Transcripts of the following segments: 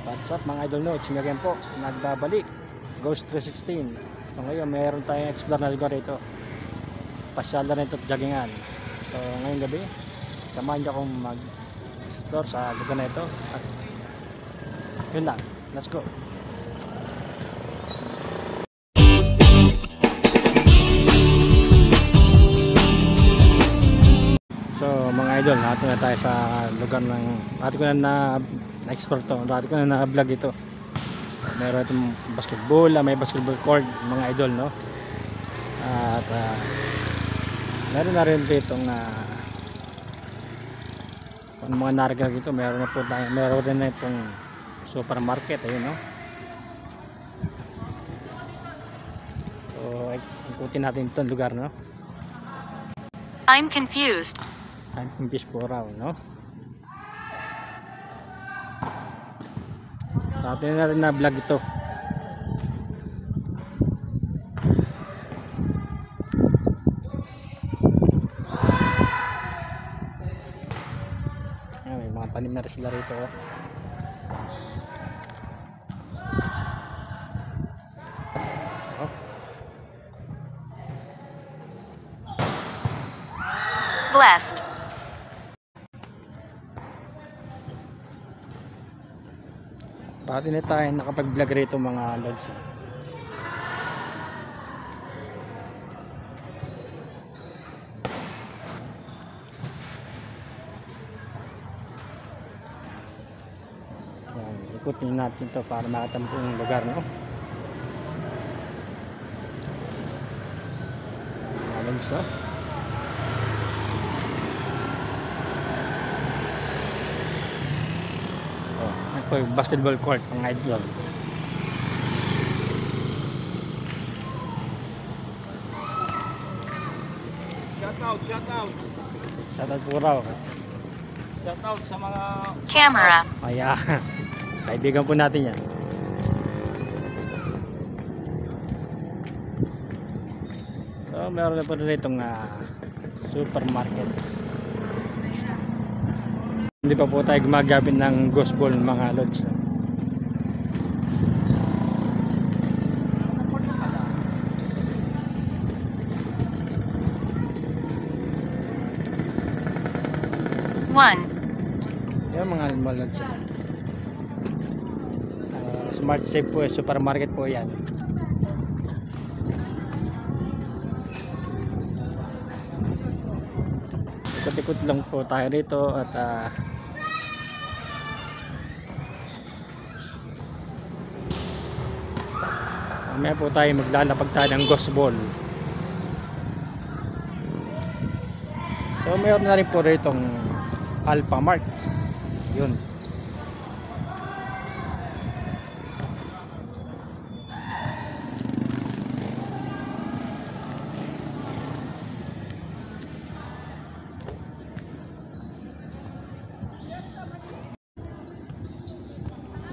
What's up mga idol, no? It's me again po, nagbabalik Ghost 316. So ngayon mayroon tayong explore na lugar dito, pasyal na rin ito, joggingan. So ngayong gabi samahan niyo akong mag explore sa lugar na ito. At yun lang, let's go. So mga idol, natin na tayo sa lugar ng dati ko na na-explore to, dati ko na na-vlog ito. Meron itong basketball, may basketball court mga idol, no? At meron na rin dito kung mga narga dito, meron na po tayo, meron rin na itong supermarket, ayun, no? So ikutin natin itong lugar, no? I'm confused. I'm confused po raw, no? Dati na rin na vlog ito. Ayan, may mga tanim na rin sila rito, oh. Oh. Blessed. Dati na tayo nakapag-vlog rito mga lods. Ikutin natin to para makita mo yung lugar, no? Mga lods, oh. Ito yung basketball court ng idol. Shout out po raw. Shout out sa mga Camera. ayan, kaibigan po natin yan. So meron na po rin itong supermarket. Hindi pa po tayo gumagamit ng ghost ball mga lods. One. Yan mga lods. Smart safe po, supermarket po yan. Ikot-ikot lang po tayo rito at mamaya po tayo maglalapag tayo ng ghost ball. So mayroon na rin po rito itong Alphamart. Yun.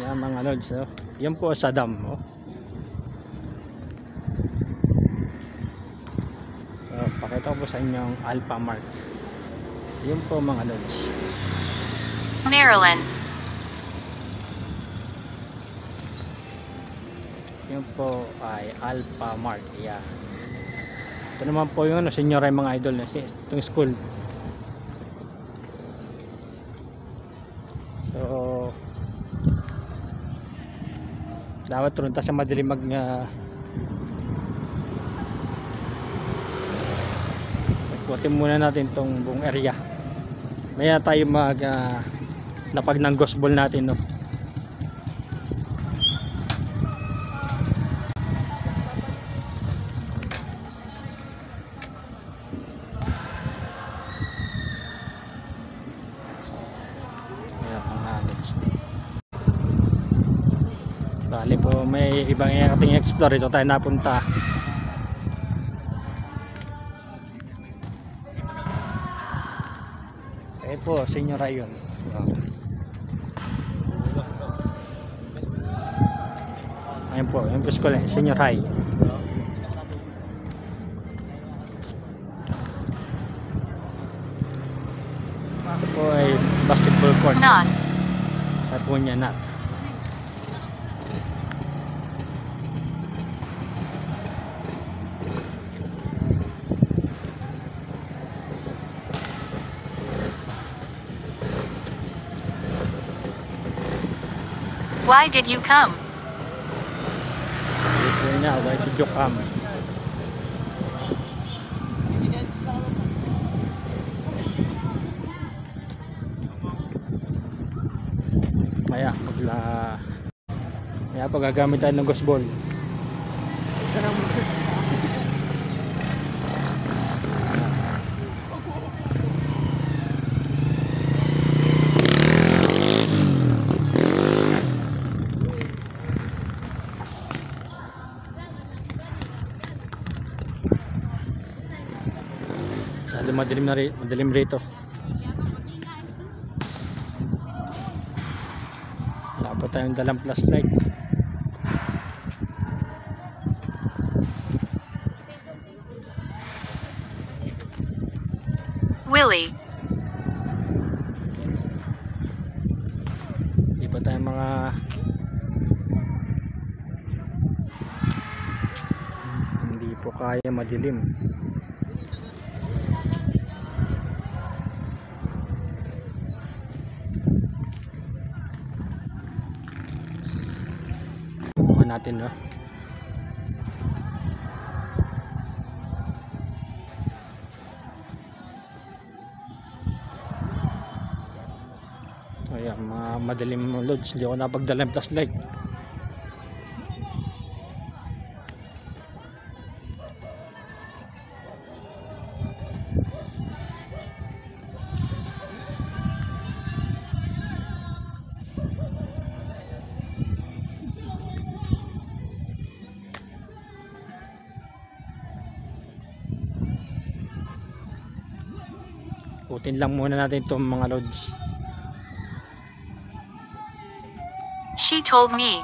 Yan mga lods, oh. Yan po sa dam, oh. So, pakita ko po sa inyo ang Alphamart. Yun po mga lods. Maryland. Yun po ay Alphamart. Yan. Ito naman po yung senior ay mga idol na itong school. So dapat turun tayo sa madilim ikutin muna natin itong buong area. Maya tayo lapag ng ghost ball natin, no? Ayan mga lods. Bali po may ibang ating explore, ito tayo napunta. Eh po, senior rayon. Ayan po, yung school, senior high. Ito po ay basketball court. Not. Sa Punya Nat. Why did you come? Ito niya, why did you come? Maya pa gagamit tayo ng ghost ball. Masyado madilim rito. Wala pa tayong dalang flashlight. Willie. Hindi pa tayong hindi po kaya madilim. Natin, no? Ayan, mga madaling loads. Hindi ako napagdala ng flashlight. Putin lang muna natin itong mga loads. She told me.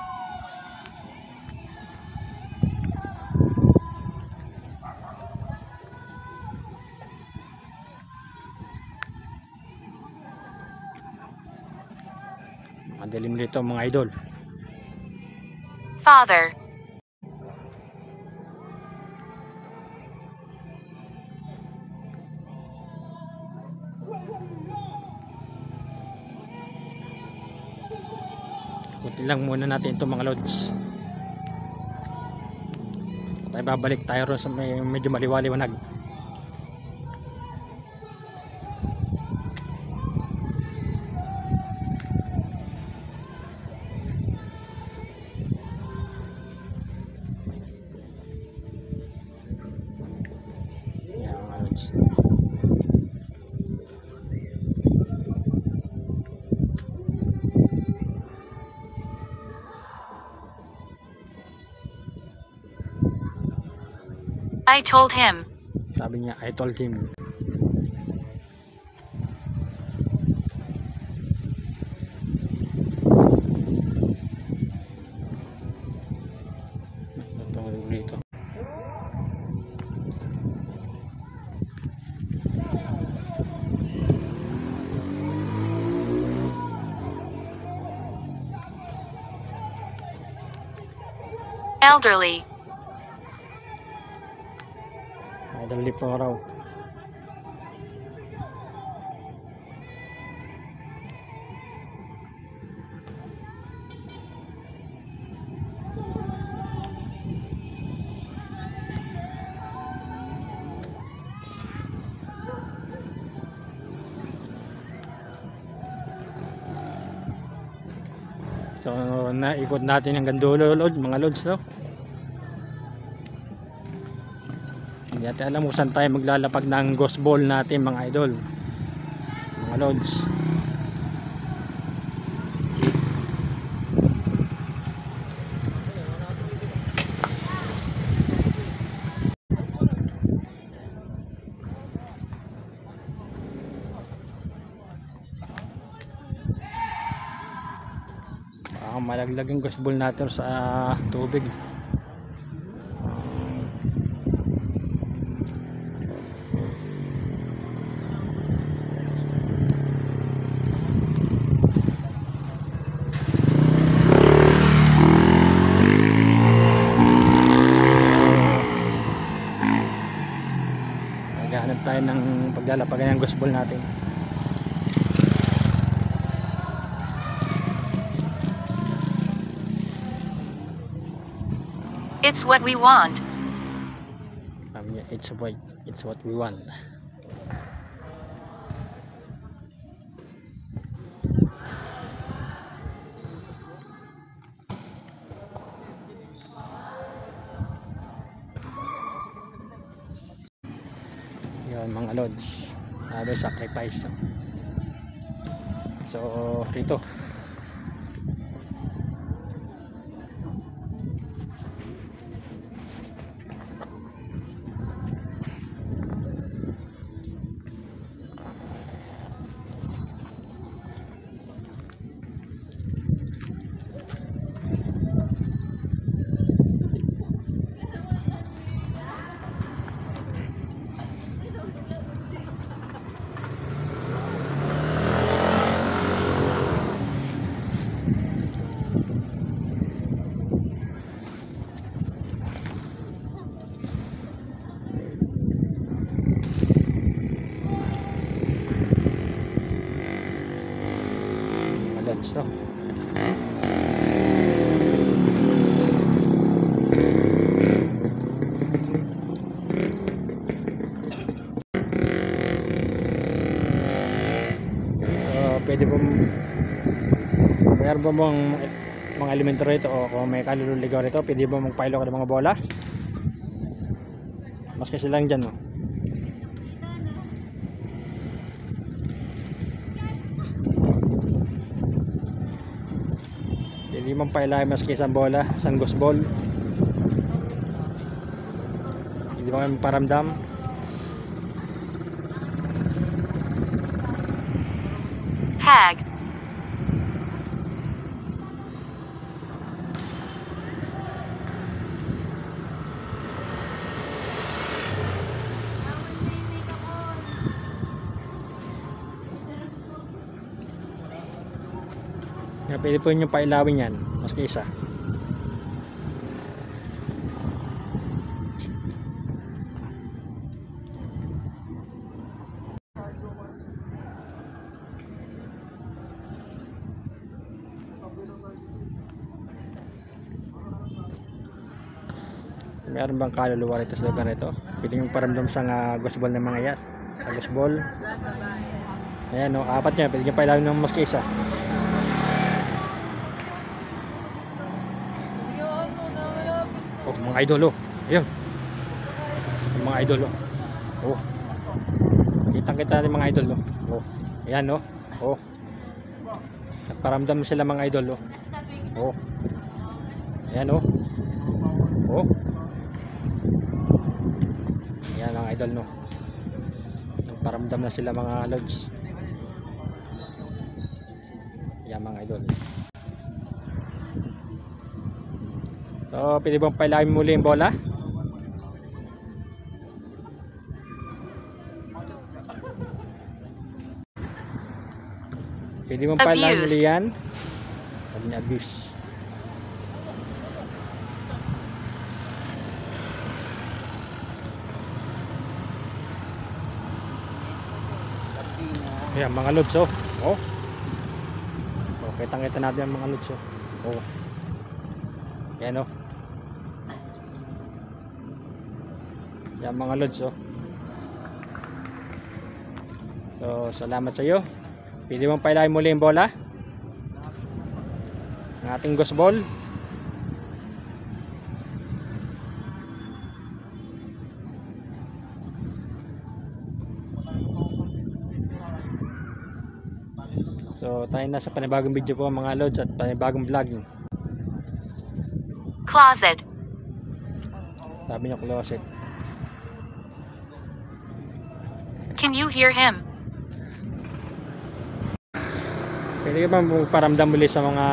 Madilim dito mga idol. Father. Kunti lang muna natin itong mga loads. Tayo babalik tayo ron sa medyo maliwaliwanag. Yan mga loads. I told him. Sabi niya, I told him. Dito. Elderly. Elderly po raw. So naikot natin hanggang dulo mga lods, no? Hindi natin alam kung saan tayo maglalapag ng ghost ball natin mga idol, mga lods. Malaglag yung ghost ball natin sa tubig. Naghahanap tayo ng paglalapagan ng ghost ball natin. It's what we want. Yeah, it's what we want. Yan mga lods, sabi sacrifice. So dito lods to. Pwede po mayroon ba mga elemento rito o kung may kalululigaw rito, pwede ba magpailo ka ng mga bola mas kasi lang dyan, no? Hindi man pailay maski isang bola, isang ghost ball. Hindi man paramdam. Hag. Kaya pwede po nyo pailawin yan maski isa. Meron bang kaluluwa rito sa lugar nito? Pwede nyo paramdam sa ghost ball ng mga yas. Sa ghost ball. Ayan, no, apat nyo. Pwede nyo pailawin ng maski isa. Oh, mga idol, oh. Ayun. Mga idol, oh. Oh. Kitang-kita natin mga idol, oh. Oh. Ayan, oh. Oh. Nagparamdam sila mga idol, oh. Oh. Ayan, oh. Oh. Ayan mga idol, no. Nagparamdam na sila mga lods. Ayan mga idol. So, pwede bang pailawin muli yung bola? Pwede bang pailawin muli yan? Sabi niya, abuse. Ayan mga lods, oh. Oh. Oh, kitang-kita natin ang mga lods, oh. Oh. Ayan, oh. Yan mga lods, oh. So salamat sa iyo. Pwede mong pailawin muli yung bola ng ating ghost ball. So tayo na sa panibagong video po mga lods at panibagong vlog. Closet. Sabi niya closet. Can you hear him? Pwede ka bang paramdam muli sa mga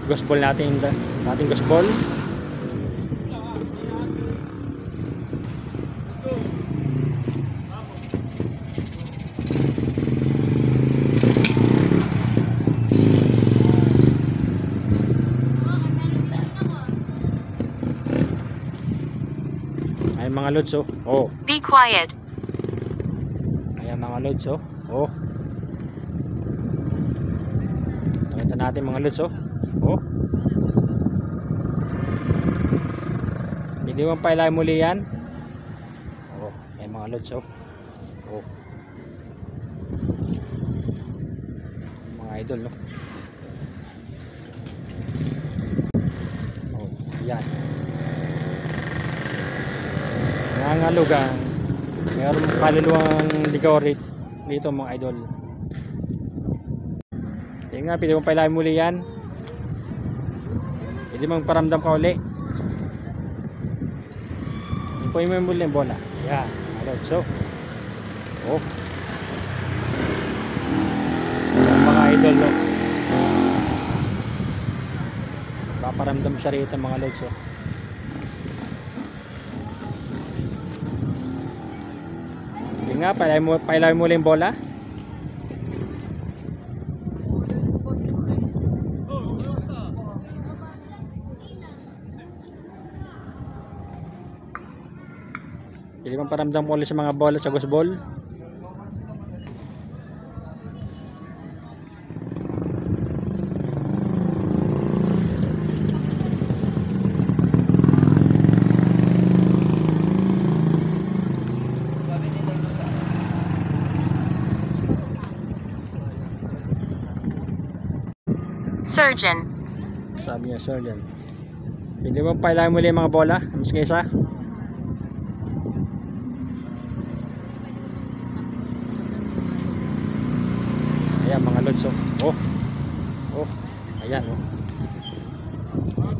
ghost ball natin, ating ghost ball? Ay mga lods, oh. Oh. Be quiet. Ayan mga lods, oh. Oh. Nakita natin mga lods, oh. Oh. Pwede mo pailahin muli yan. Oh, may mga lods oh. Oh. Mga idol no. Oh, yan. Nangangalugan. Mayroon kaluluwang ligaw dito mga idol. Yan nga, pwede mo pailahin muli yan. Pwede mong paramdam ka uli. Ipuin mo muli yung bola. Yan, so oh, yan, mga idol no. Paparamdam siya rito mga lods oh. Yan nga, pailahin mo muli yung bola. Pwede bang paramdam ko ulit sa mga bola sa ghost ball. Surgeon. Sabi niya surgeon. Pwede bang pailahin muli yung mga bola? Mas kaysa ayan mga lods oh. Oh, ayan oh.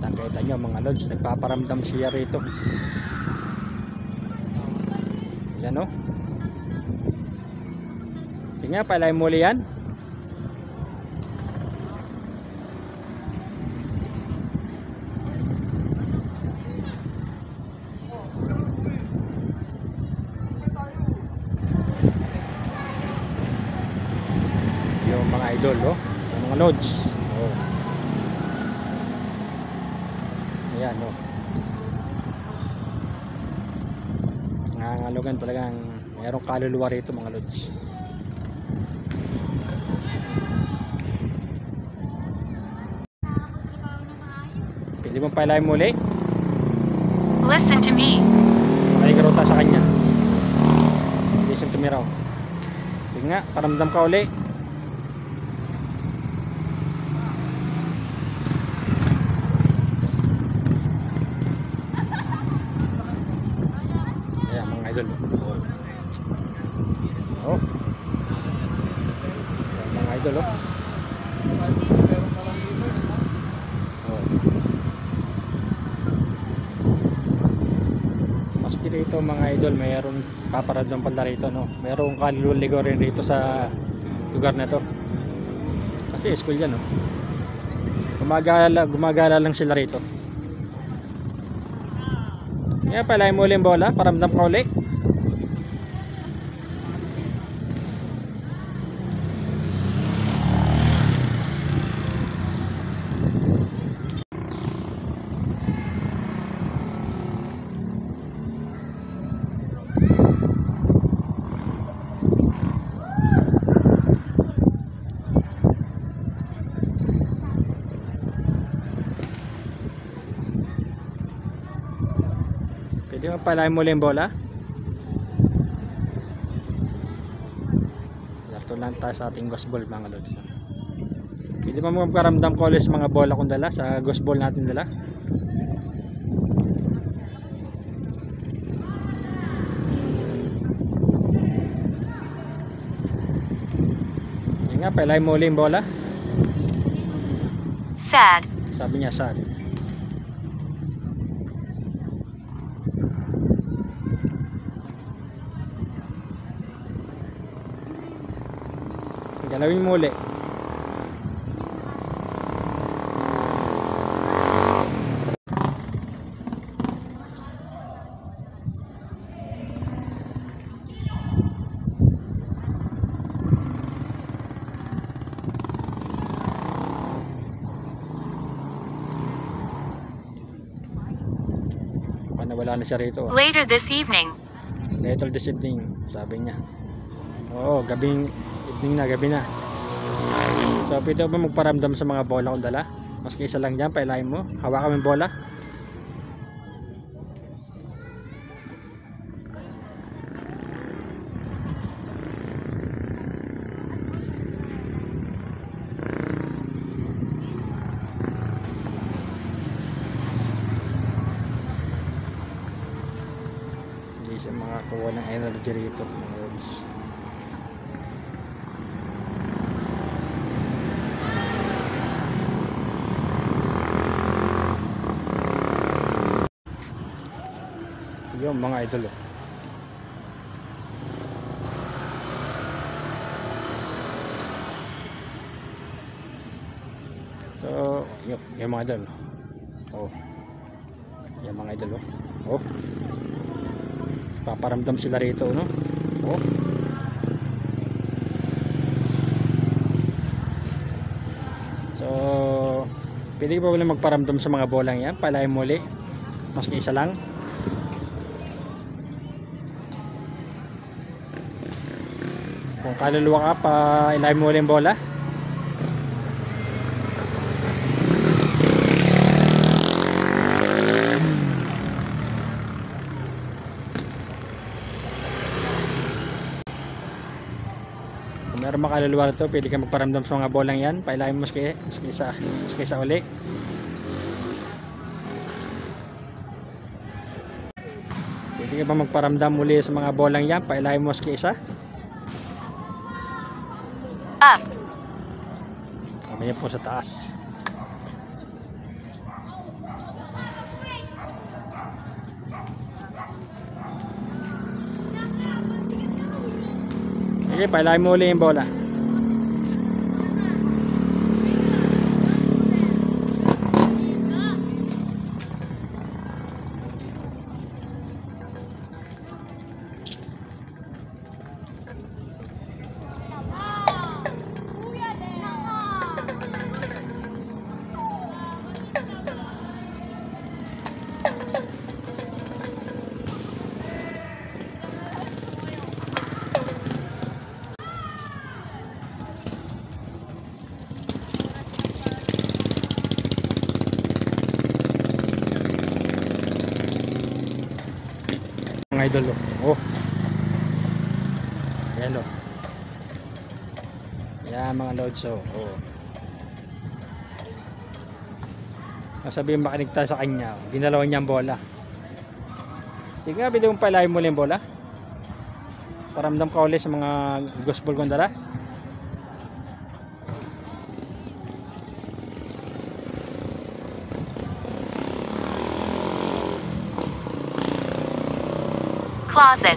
Kita nyo mga lods, nagpaparamdam siya rito. Ayan oh. Tingnan, pailahin muli yan. Yung mga idol oh, yung mga lods oh. Ayan oh. Nangangalugan talagang mayroong kaluluwa rito mga lods. Pwede mong pailahin muli. Listen to me. Makikarota sa kanya. Listen to me raw. Sige nga, paramdam ka uli. Ayan mga idol oh. Ayan, mga idol oh. Oh. Maski rito mga idol, mayroong paparamdam pala rito no. Mayroong kalululigo rin rito sa lugar na to. Kasi school yan no. Gumagala lang sila rito. Kaya pala mo ulit yung bola, paramdam ka ulit. Pwede mo pala mo ulit yung bola. Larto lang tayo sa ating ghost ball mga lods. Pwede mo magparamdam ko ulit sa mga bola kung dala, sa ghost ball natin dala. Yan nga, pala mo ulit yung bola. Sad. Sabi niya sad. Galawin mo ulit. Wala na siya rito. Later this evening. Later this evening, sabi niya. Oo, gabi na. So, pwede ba magparamdam sa mga bola kung dala? Maski isa lang dyan, pailahin mo. Hawakan mo yung bola. kuha ng energy rito mga lods. Yung mga idol oh. So yung mga idol oh, yung mga idol oh, paparamdam sila rito no oh. So pwede ba wala magparamdam sa mga bolang yan, palahin muli maski isa lang. Kung kaluluwa ka pa, ilahin mo ulit yung bola. Kung meron makaluluwa ito, pwede ka magparamdam sa mga bolang yan. Pailahin mo maski isa uli. Pwede ka ba magparamdam muli sa mga bolang yan? Pailahin mo maski isa. Up. Kami po sa taas. Sige, pailahin mo uli yung bola. Mga idol oh. Yan oh. Yan mga lods oh. Sabihin makinig tayo sa kanya. Ginalawan niya ang bola. Sige nga, pwede mong pailahin mo yung bola. Paramdam ka ulit sa mga gospel kong dala. Closet.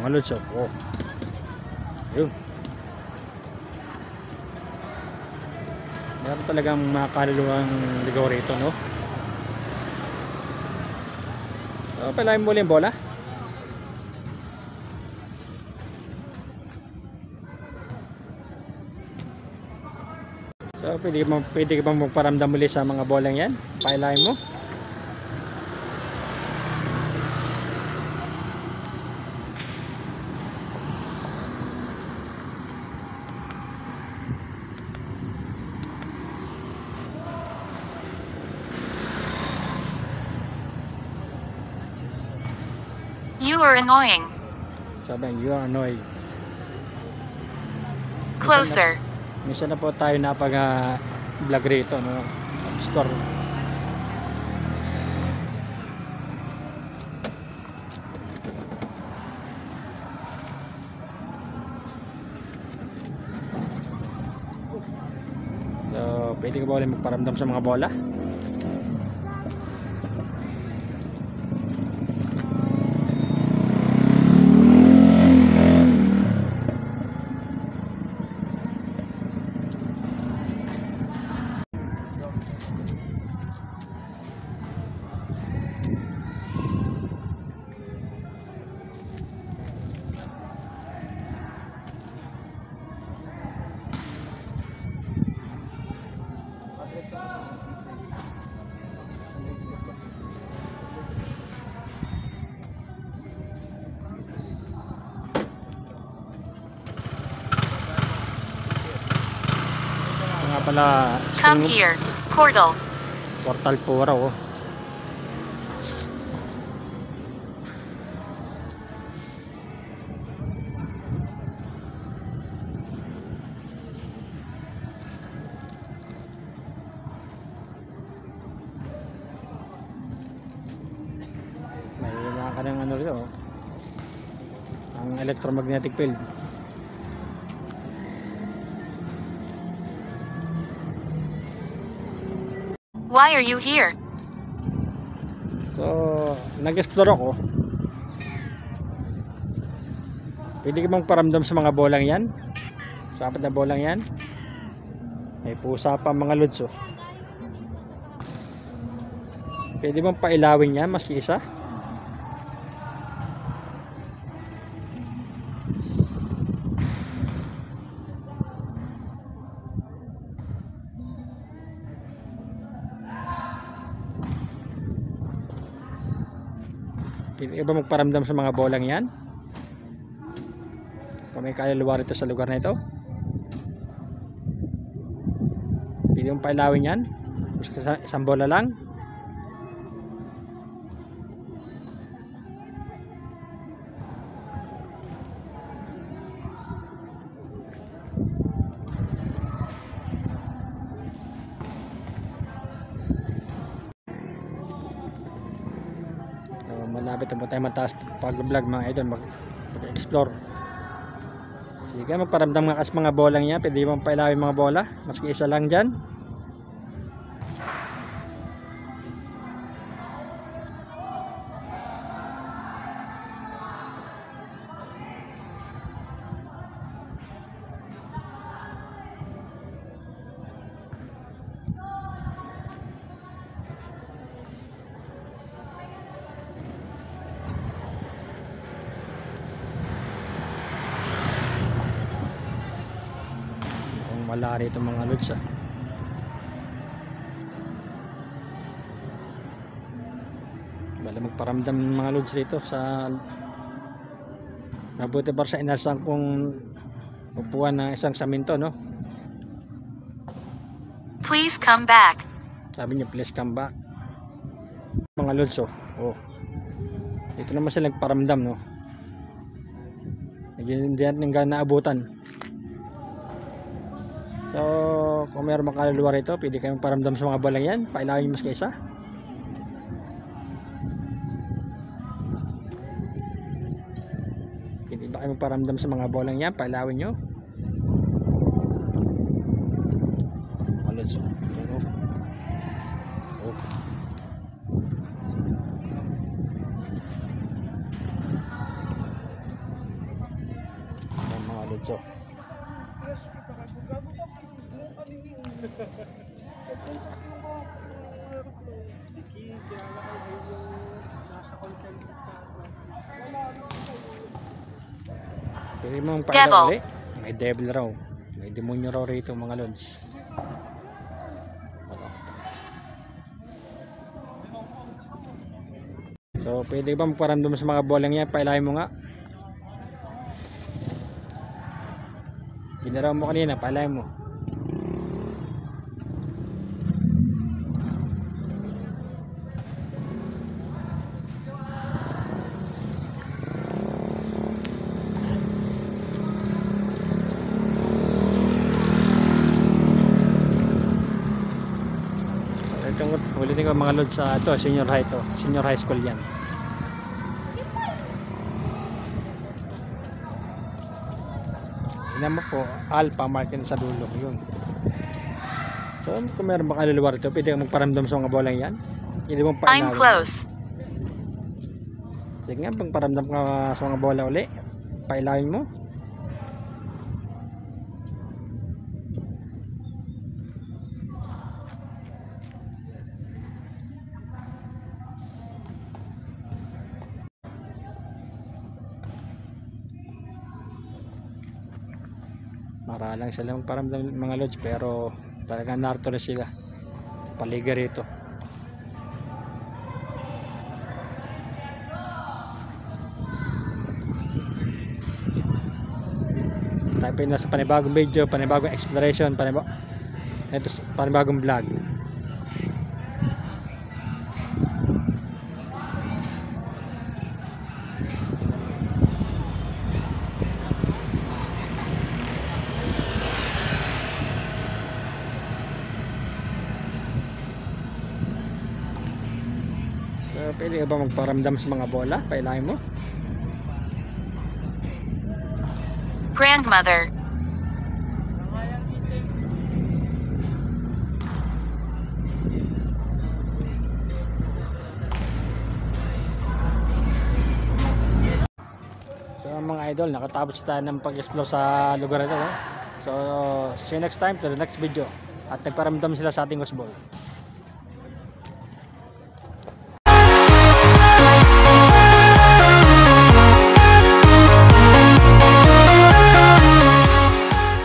Mga lods oh. Ayun. Meron talagang mga kaluluwang ligaw rito no. So pailahin mo ulit yung bola. So pwede ka bang magparamdam muli sa mga bolang yan? Pailahin mo. You are annoying. Sabi, you are annoying. Closer. Minsan na po tayo napag-vlog rito no? Store. So pwede ka ba ulit magparamdam sa mga bola? Nga pala Come here. Portal. portal po raw oh. ang electromagnetic field. Why are you here? So, nag-explore ako. Pwede ka bang paramdam sa mga bolang yan? Sa apat na bolang yan? May pusa pa mga lods, oh. Pwede bang pailawin yan maski isa? Pwede ka ba magparamdam sa mga bolang yan? Kung may kaluluwa rito sa lugar na ito? Pwede mong pailawin yan? Basta isang bola lang? Malapit na po tayo mataas pag-vlog mga idol, mag-explore. Sige, magparamdam nga kas mga bolang yan. Pwede mong pailawin mga bola maski isa lang dyan. Wala rito mga lods, ah. Bala magparamdam mga lods rito sa mabuti para sa inalsan kong upuan ng isang saminto, no? Please come back. Sabi niya please come back mga lods, oh. Oh, dito naman sila nagparamdam, no? Hindi natin naabutan. So, kung mayroon mga kaluluwa rito, pwede kayong paramdam sa mga bolang yan. Pailawin mas kaysa. Pwede ba kayong paramdam sa mga bolang yan? Pailawin nyo. Malod. Oh. Mga lods, oh. Pwede mong pailaw ulit. May devil raw. May demonyo raw rito mga lods. So pwede ba magparamdam sa mga bolang yan? Pailawin mo nga. Ginaraw mo kanina, pailawin mo. Ulitin ko mga lods sa ito, senior high to, senior high school yan. Tignan mo po, alpha market sa dulo yun. So kung meron bang kaluluwa rito, pwede kang magparamdam sa mga bolang yan. Hindi mong I'm painawin. close. Sige nga, pang paramdam ka sa mga bola uli, pailawin mo. Para lang sila magparamdam mga lods, pero talaga narto na sila sa paligid rito. Tayo na sa panibagong video, panibagong exploration, panibagong vlog. Pwede ka ba magparamdam sa mga bola? Pailawin mo. Grandmother. So mga idol, nakatapos tayo ng pag-explore sa lugar ito. So see you next time to the next video. At nagparamdam sila sa ating ghost ball.